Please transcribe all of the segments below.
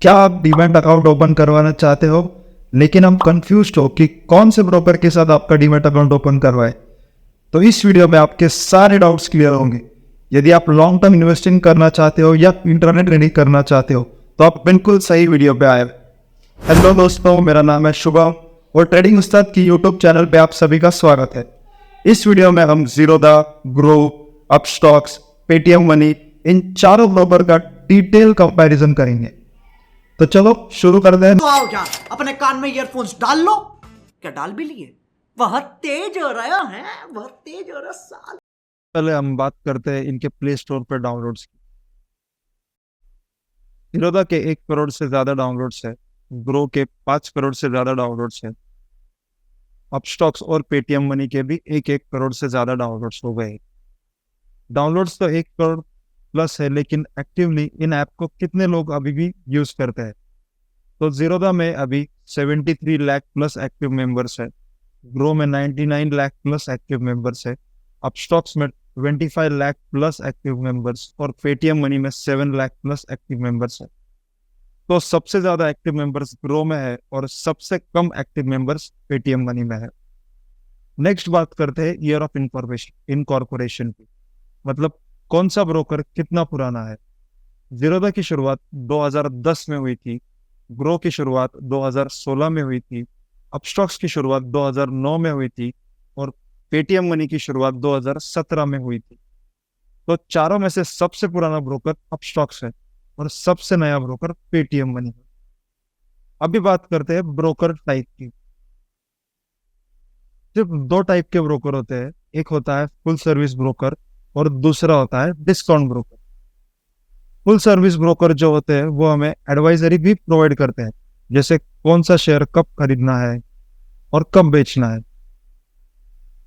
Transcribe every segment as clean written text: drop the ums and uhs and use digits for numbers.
क्या आप demat account open करवाना चाहते हो लेकिन हम कंफ्यूज्ड हो कि कौन से ब्रोकर के साथ आपका डीमैट अकाउंट ओपन करवाए? तो इस वीडियो में आपके सारे डाउट्स क्लियर होंगे। यदि आप लॉन्ग टर्म इन्वेस्टिंग करना चाहते हो या इंटरनेट ट्रेडिंग करना चाहते हो तो आप बिल्कुल सही वीडियो पे आए। हेलो दोस्तों, मेरा नाम है शुभम और ट्रेडिंग उस्ताद की यूट्यूब चैनल पे आप सभी का स्वागत है। इस वीडियो में हम Zerodha, Groww, Upstox, Paytm money, इन चारों ब्रोकर का डिटेल कंपैरिजन करेंगे। तो चलो शुरू कर दें। तो आओ जान, अपने कान में ईयरफोन्स डाल लो। क्या डाल भी लिए? बहुत तेज हो रहा है, बहुत तेज हो रहा साल। पहले हम बात करते हैं इनके प्ले स्टोर पर डाउनलोड्स की। जीरोधा के 1 करोड़ से ज्यादा डाउनलोड्स है, ग्रो के 5 करोड़ से ज्यादा डाउनलोड्स है, अपस्टॉक्स और पेटीएम मनी के भी 1-1 करोड़ से ज्यादा डाउनलोड्स हो गए। डाउनलोड्स तो 1 करोड़ प्लस है, लेकिन एक्टिवली इन ऐप को कितने लोग अभी भी यूज करते हैं? तो जीरोधा में अभी 73 लाख प्लस एक्टिव मेंबर्स है, ग्रो में 99 लाख प्लस एक्टिव मेंबर्स है, अपस्टॉक्स में 25 लाख प्लस एक्टिव मेंबर्स और पेटीएम मनी में 7 लाख प्लस एक्टिव मेंबर्स है। तो सबसे ज्यादा एक्टिव मेंबर्स ग्रो में है और सबसे कम एक्टिव मेंबर्स पेटीएम मनी में है। नेक्स्ट बात करते हैं ईयर ऑफ इनकॉर्पोरेशन की, मतलब कौन सा ब्रोकर कितना पुराना है। जीरोधा की शुरुआत 2010 में हुई थी, ग्रो की शुरुआत 2016 में हुई थी, अपस्टॉक्स की शुरुआत 2009 में हुई थी और पेटीएम मनी की शुरुआत 2017 में हुई थी। तो चारों में से सबसे पुराना ब्रोकर अपस्टॉक्स है और सबसे नया ब्रोकर पेटीएम मनी है। अभी बात करते हैं ब्रोकर टाइप की। सिर्फ 2 टाइप के ब्रोकर होते हैं, एक होता है फुल सर्विस ब्रोकर और दूसरा होता है discount broker. Full service broker जो होते हैं वो हमें एडवाइजरी भी प्रोवाइड करते हैं, जैसे कौन सा शेयर कब खरीदना है और कब बेचना है।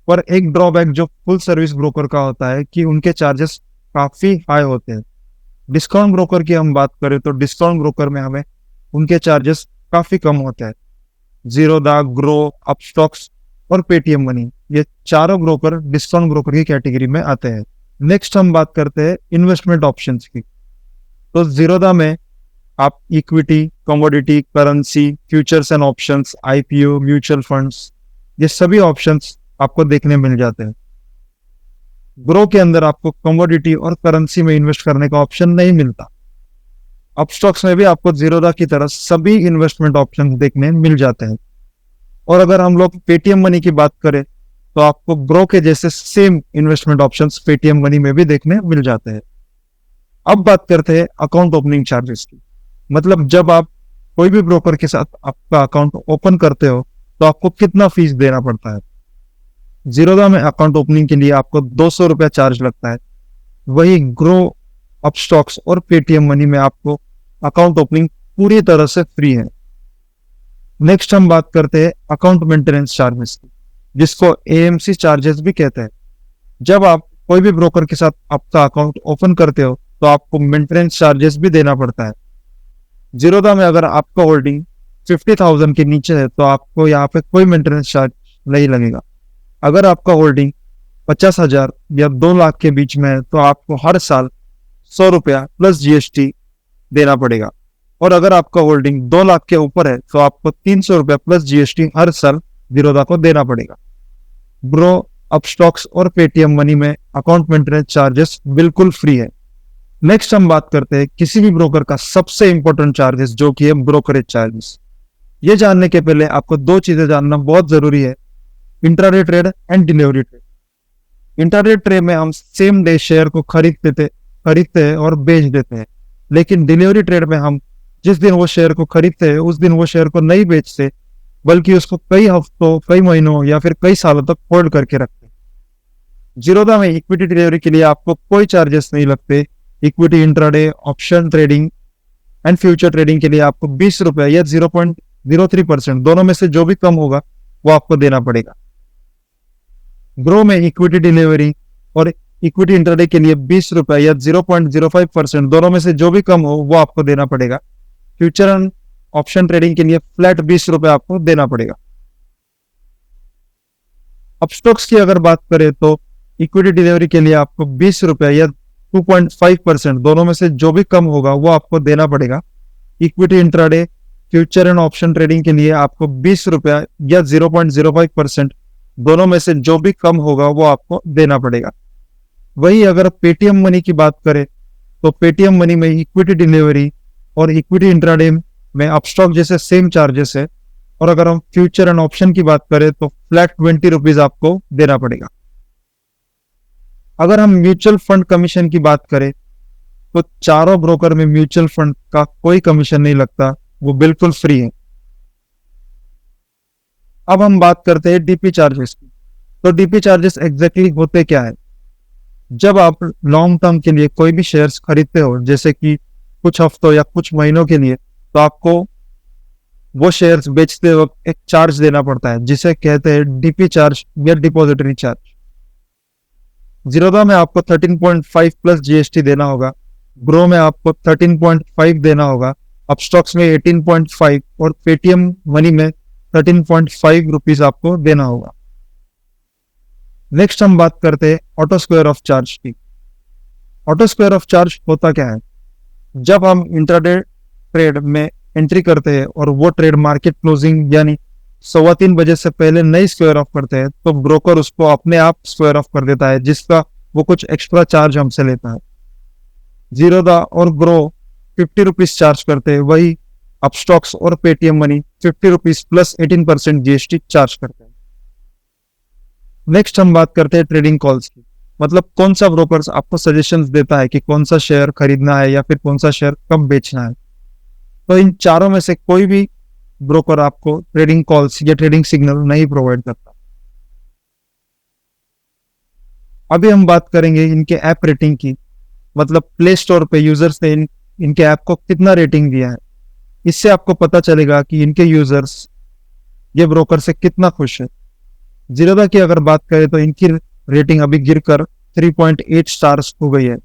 पर एक ड्रॉबैक जो फुल सर्विस ब्रोकर का होता है कि उनके चार्जेस काफी हाई होते हैं। डिस्काउंट ब्रोकर की हम बात करें तो डिस्काउंट ब्रोकर में हमें उनके चार्जेस काफी कम होते हैं। जीरोधा, ग्रो, अपस्टॉक्स और पेटीएम मनी, ये चारों ब्रोकर डिस्काउंट ब्रोकर की कैटेगरी में आते हैं। नेक्स्ट हम बात करते हैं इन्वेस्टमेंट ऑप्शंस की। तो जीरोधा में आप equity, commodity, currency, futures and options, IPO, mutual funds, ये सभी ऑप्शंस आपको देखने मिल जाते हैं। ग्रो के अंदर आपको कमोडिटी और करेंसी में इन्वेस्ट करने का ऑप्शन नहीं मिलता। अपस्टॉक्स में भी आपको जीरोधा की तरह सभी इन्वेस्टमेंट ऑप्शन देखने मिल जाते हैं। और अगर हम लोग पेटीएम मनी की बात करें तो आपको ग्रो के जैसे same investment options Paytm money में भी देखने मिल जाते हैं। अब बात करते हैं अकाउंट ओपनिंग चार्जेस की, मतलब जब आप कोई भी ब्रोकर के साथ आपका अकाउंट ओपन करते हो तो आपको कितना फीस देना पड़ता है। जीरोधा में अकाउंट ओपनिंग के लिए आपको 200 रुपया चार्ज लगता है, वही ग्रो, अपस्टॉक्स और पेटीएम मनी में आपको अकाउंट ओपनिंग पूरी तरह से फ्री है। नेक्स्ट हम बात करते हैं अकाउंट मेंटेनेंस चार्जेस की, जिसको एएमसी चार्जेस भी कहते हैं। जब आप कोई भी ब्रोकर के साथ आपका अकाउंट ओपन करते हो तो आपको मेंटेनेंस चार्जेस भी देना पड़ता है। जीरोधा में अगर आपका होल्डिंग 50,000 के नीचे है तो आपको यहाँ पे कोई मेंटेनेंस चार्ज नहीं लगेगा। अगर आपका होल्डिंग 50,000 या 2 लाख के बीच में है तो आपको हर साल 100 रुपया प्लस जीएसटी देना पड़ेगा। और अगर आपका होल्डिंग 2 लाख के ऊपर है तो आपको 300 रुपया प्लस जीएसटी हर साल जीरोधा को देना पड़ेगा। ग्रो, अपस्टॉक्स और पेटीएम मनी में अकाउंट मेंटेनेंस चार्जेस बिल्कुल फ्री है। नेक्स्ट हम बात करते हैं किसी भी ब्रोकर का सबसे इंपॉर्टेंट चार्जेस, जो कि है ब्रोकरेज चार्जेस। ये जानने के पहले आपको 2 चीजें जानना बहुत जरूरी है, intraday trade and delivery trade. Intraday trade में हम सेम डे शेयर को खरीदते हैं और बेच देते हैं, लेकिन डिलीवरी ट्रेड में हम जिस दिन वो शेयर को खरीदते हैं उस दिन वो शेयर को नहीं बेचते, बल्कि उसको कई हफ्तों, कई महीनों या फिर कई सालों तक होल्ड करके रखते हैं। जीरोधा में इक्विटी डिलीवरी के लिए आपको कोई चार्जेस नहीं लगते। Equity intraday, option trading and future trading के लिए आपको 20 रुपया या 0.03%, दोनों में से जो भी कम होगा वो आपको देना पड़ेगा। ग्रो में इक्विटी डिलीवरी और इक्विटी इंट्राडे के लिए 20 रुपया या 0.05%, दोनों में से जो भी कम हो वो आपको देना पड़ेगा। फ्यूचर एंड ऑप्शन ट्रेडिंग के लिए फ्लैट 20 रुपया आपको देना पड़ेगा। अपस्टॉक्स की अगर बात करें तो इक्विटी डिलीवरी के लिए आपको 20 रुपया या 2.5%, दोनों में से जो भी कम होगा वो आपको देना पड़ेगा। Equity intraday future and option trading के लिए आपको 20 रुपया या 0.05% दोनों में से जो भी कम होगा वो आपको देना पड़ेगा। वही अगर पेटीएम मनी की बात करें तो पेटीएम मनी में इक्विटी डिलीवरी और इक्विटी इंट्राडे में अपस्टॉक जैसे सेम चार्जेस है, और अगर हम फ्यूचर एंड ऑप्शन की बात करें तो फ्लैट 20 रुपीज आपको देना पड़ेगा। अगर हम म्यूचुअल फंड कमीशन की बात करें तो चारों ब्रोकर में म्यूचुअल फंड का कोई कमीशन नहीं लगता, वो बिल्कुल फ्री है। अब हम बात करते हैं डीपी चार्जेस की। तो डीपी चार्जेस एग्जैक्टली होते क्या है? जब आप लॉन्ग टर्म के लिए कोई भी शेयर्स खरीदते हो, जैसे कि कुछ हफ्तों या कुछ महीनों के लिए, तो आपको वो शेयर्स बेचते वक्त एक चार्ज देना पड़ता है जिसे कहते हैं डीपी चार्ज या डिपॉजिटरी चार्ज। जीरोधा में आपको 13.5 प्लस जीएसटी देना होगा, ग्रो में आपको 13.5 देना होगा, अपस्टॉक्स में 18.5 और पेटीएम मनी में 13.5 रुपीज आपको देना होगा। नेक्स्ट हम बात करते हैं ऑटो स्क्वायर ऑफ चार्ज की। ऑटो स्क्वायर ऑफ चार्ज होता क्या है? जब हम इंट्राडे ट्रेड में एंट्री करते हैं और वो ट्रेड मार्केट क्लोजिंग यानी 3:15 बजे से पहले नहीं स्क्वायर ऑफ करते हैं तो ब्रोकर उसको अपने आप स्क्वायर ऑफ कर देता है, जिसका वो कुछ एक्स्ट्रा चार्ज हमसे लेता है। जीरोधा और ग्रो 50 रुपीज चार्ज करते हैं, वही अपस्टॉक्स और Paytm money 50 rupees plus 18% GST charge करते हैं। नेक्स्ट हम बात करते हैं ट्रेडिंग कॉल्स की, मतलब कौन सा ब्रोकर आपको सजेशंस देता है कि कौन सा शेयर खरीदना है या फिर कौन सा शेयर कब बेचना है। तो इन चारों में से कोई भी ब्रोकर आपको ट्रेडिंग कॉल्स या ट्रेडिंग सिग्नल नहीं प्रोवाइड करता। अभी हम बात करेंगे इनके ऐप रेटिंग की, मतलब प्ले स्टोर पे यूजर्स ने इनके ऐप को कितना रेटिंग दिया है। इससे आपको पता चलेगा कि इनके यूजर्स ये ब्रोकर से कितना खुश है। जीरोधा की अगर बात करें तो इनकी रेटिंग अभी गिरकर 3.8 स्टार्स हो गई है,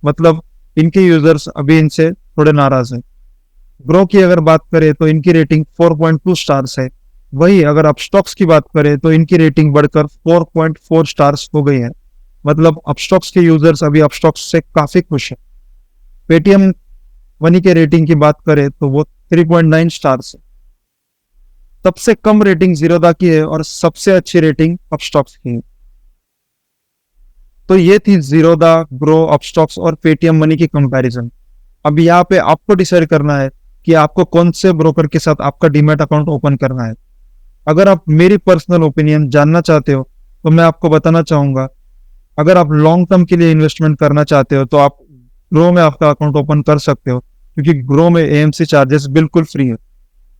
मतलब इनके यूजर्स अभी इनसे थोड़े नाराज हैं। ग्रो की अगर बात करें तो इनकी रेटिंग 4.2 स्टार्स है। वही अगर अपस्टॉक्स की बात करें तो इनकी रेटिंग बढ़कर 4.4 स्टार्स हो गई है, मतलब अपस्टॉक्स के यूजर्स अभी अपस्टॉक्स से काफी खुश है। पेटीएम मनी के रेटिंग की बात करें तो वो 3.9 स्टार्स है। सबसे कम रेटिंग जीरोधा की है और सबसे अच्छी रेटिंग अपस्टॉक्स की है। तो ये थी जीरोधा, ग्रो, अपस्टॉक्स और पेटीएम मनी की कंपैरिजन। अब यहाँ पे आपको डिसाइड करना है कि आपको कौन से ब्रोकर के साथ आपका डीमैट अकाउंट ओपन करना है। अगर आप मेरी पर्सनल ओपिनियन जानना चाहते हो तो मैं आपको बताना चाहूंगा, अगर आप लॉन्ग टर्म के लिए इन्वेस्टमेंट करना चाहते हो तो आप ग्रो में आपका अकाउंट ओपन कर सकते हो, क्योंकि ग्रो में एएमसी चार्जेस बिल्कुल फ्री है।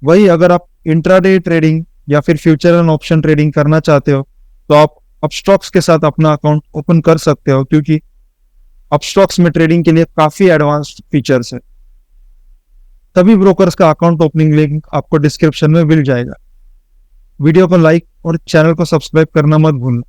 वही अगर आप इंट्राडे ट्रेडिंग या फिर फ्यूचर एंड ऑप्शन ट्रेडिंग करना चाहते हो तो आप अपस्टॉक्स के साथ अपना अकाउंट ओपन कर सकते हो, क्योंकि अपस्टॉक्स में ट्रेडिंग के लिए काफी एडवांस्ड फीचर्स है। सभी ब्रोकर्स का अकाउंट ओपनिंग लिंक आपको डिस्क्रिप्शन में मिल जाएगा। वीडियो को लाइक और चैनल को सब्सक्राइब करना मत भूलना।